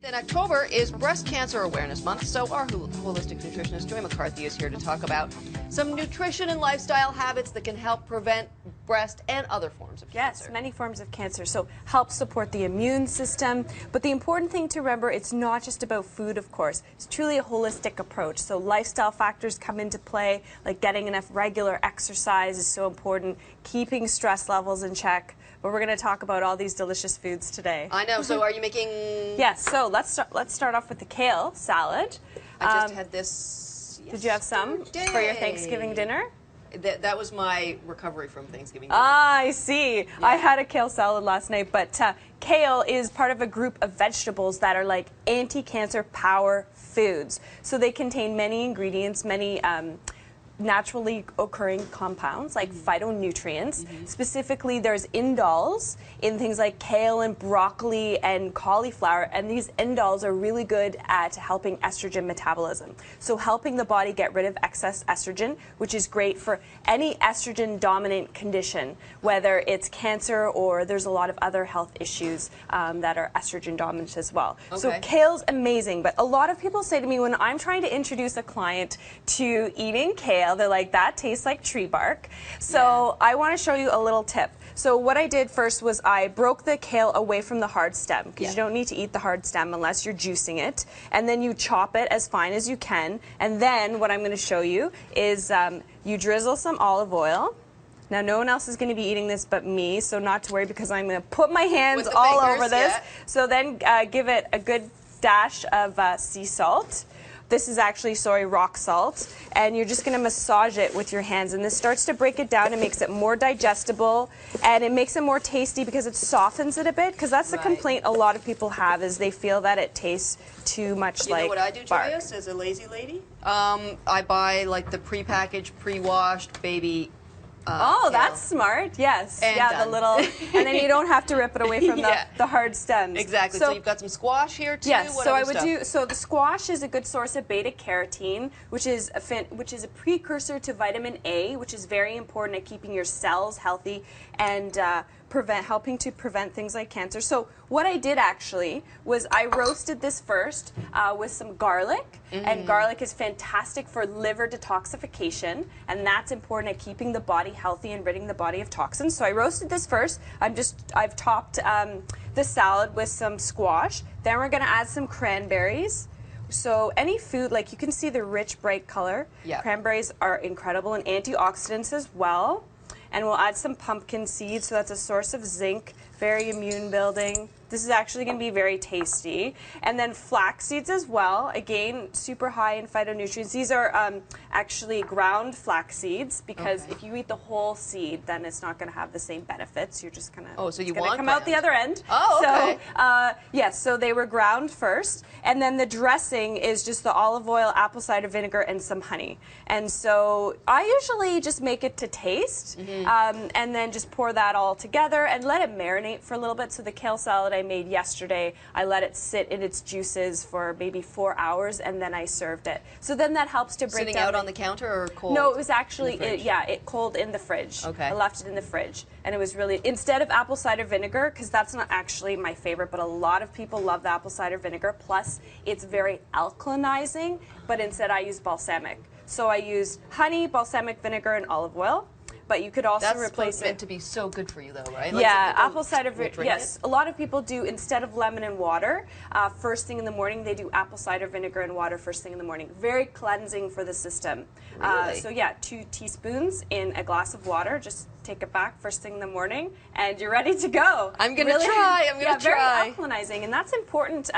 In October is Breast Cancer Awareness Month, so our holistic nutritionist Joy McCarthy is here to talk about some nutrition and lifestyle habits that can help prevent breast and other forms of cancer. Yes, many forms of cancer. So help support the immune system. But the important thing to remember, it's not just about food, of course. It's truly a holistic approach. So lifestyle factors come into play, like getting enough regular exercise is so important, keeping stress levels in check. But we're going to talk about all these delicious foods today. I know. So are you making... Yes, so let's start off with the kale salad. I just had this yesterday. Did you have some for your Thanksgiving dinner? That was my recovery from Thanksgiving dinner. Ah, I see. Yeah. I had a kale salad last night, but kale is part of a group of vegetables that are like anti-cancer power foods. So they contain many ingredients, many naturally occurring compounds like phytonutrients. Specifically, there's indoles in things like kale and broccoli and cauliflower, and these indoles are really good at helping estrogen metabolism. So helping the body get rid of excess estrogen, which is great for any estrogen dominant condition, whether it's cancer or there's a lot of other health issues that are estrogen dominant as well. Okay. So kale's amazing, but a lot of people say to me when I'm trying to introduce a client to eating kale, they're like, that tastes like tree bark. So I want to show you a little tip. So what I did first was I broke the kale away from the hard stem, because you don't need to eat the hard stem unless you're juicing it. And then you chop it as fine as you can. And then what I'm going to show you is you drizzle some olive oil. Now, no one else is going to be eating this but me, so not to worry, because I'm going to put my hands all over this. So then give it a good dash of sea salt. This is actually, rock salt, and you're just going to massage it with your hands, and this starts to break it down and makes it more digestible, and it makes it more tasty because it softens it a bit, because that's the complaint a lot of people have, is they feel that it tastes too much like You know what I do, bark. Julius, as a lazy lady? I buy like the pre-packaged, pre-washed baby Oh, kale. that's smart. Yes. And yeah, done. the little, and then you don't have to rip it away from the hard stems. Exactly. So you've got some squash here too. Yes. What So other I would stuff? So the squash is a good source of beta carotene, which is a precursor to vitamin A, which is very important at keeping your cells healthy and helping to prevent things like cancer. So what I did actually was I roasted this first with some garlic, and garlic is fantastic for liver detoxification, and that's important at keeping the body healthy and ridding the body of toxins. So I roasted this first. I've topped the salad with some squash. Then we're going to add some cranberries. So any food, like you can see the rich, bright color. Yeah. Cranberries are incredible and antioxidants as well. And we'll add some pumpkin seeds, so that's a source of zinc, very immune building. This is actually going to be very tasty. And then flax seeds as well, again, super high in phytonutrients. These are actually ground flax seeds, because if you eat the whole seed, then it's not going to have the same benefits. You're just going to so you want come out the other end. Oh, okay. So, yes, so they were ground first. And then the dressing is just the olive oil, apple cider vinegar, and some honey. And so I usually just make it to taste, and then just pour that all together and let it marinate for a little bit. So the kale salad I made yesterday, I let it sit in its juices for maybe 4 hours, and then I served it. So then that helps to break Sitting down out on the counter or cold? No, it was actually, it cold in the fridge. Okay. I left it in the fridge, and it was really, instead of apple cider vinegar, because that's not actually my favorite, but a lot of people love the apple cider vinegar, plus it's very alkalinizing, but instead I use balsamic. So I use honey, balsamic vinegar, and olive oil. But you could also replace it. That's meant to be so good for you, though, right? Yeah, apple cider vinegar. Yes, it? A lot of people do, instead of lemon and water, first thing in the morning, they do apple cider vinegar and water first thing in the morning. Very cleansing for the system. Really? So yeah, 2 teaspoons in a glass of water. Just take it back first thing in the morning, and you're ready to go. I'm going to try. I'm going to try. Very alkalinizing, and that's important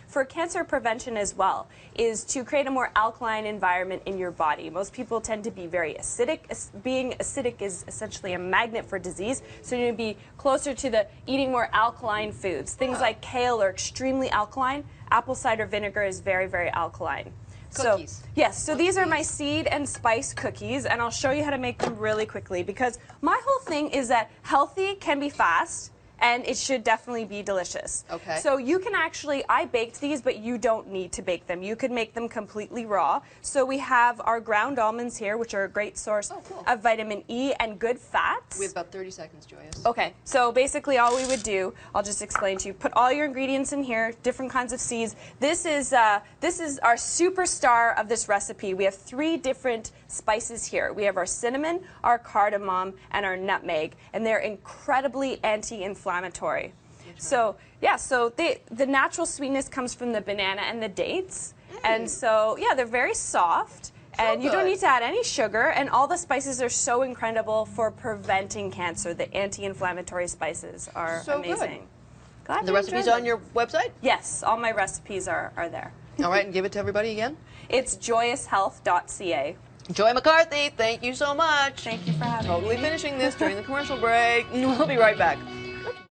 for cancer prevention as well, is to create a more alkaline environment in your body. Most people tend to be very acidic. Being acidic is essentially a magnet for disease, so you need to be closer to the eating more alkaline foods. Things like kale are extremely alkaline. Apple cider vinegar is very, very alkaline. Cookies. So, yes, so these are my seed and spice cookies, and I'll show you how to make them really quickly, because my whole thing is that healthy can be fast and it should definitely be delicious. Okay. So you can actually, I baked these, but you don't need to bake them. You could make them completely raw. So we have our ground almonds here, which are a great source cool. of vitamin E and good fats. We have about 30 seconds, Joyous. Okay, so basically all we would do, I'll just explain to you, put all your ingredients in here, different kinds of seeds. This is our superstar of this recipe. We have 3 different spices here. We have our cinnamon, our cardamom, and our nutmeg, and they're incredibly anti-inflammatory. So yeah, so the natural sweetness comes from the banana and the dates, and so yeah, they're very soft. And you don't need to add any sugar, and all the spices are so incredible for preventing cancer. The anti-inflammatory spices are So amazing. Glad The you recipe's enjoyed on your website? Yes, all my recipes are there. All right, and give it to everybody again. It's joyoushealth.ca. Joy McCarthy, thank you so much. Thank you for having me. Totally finishing this during the commercial break. We'll be right back.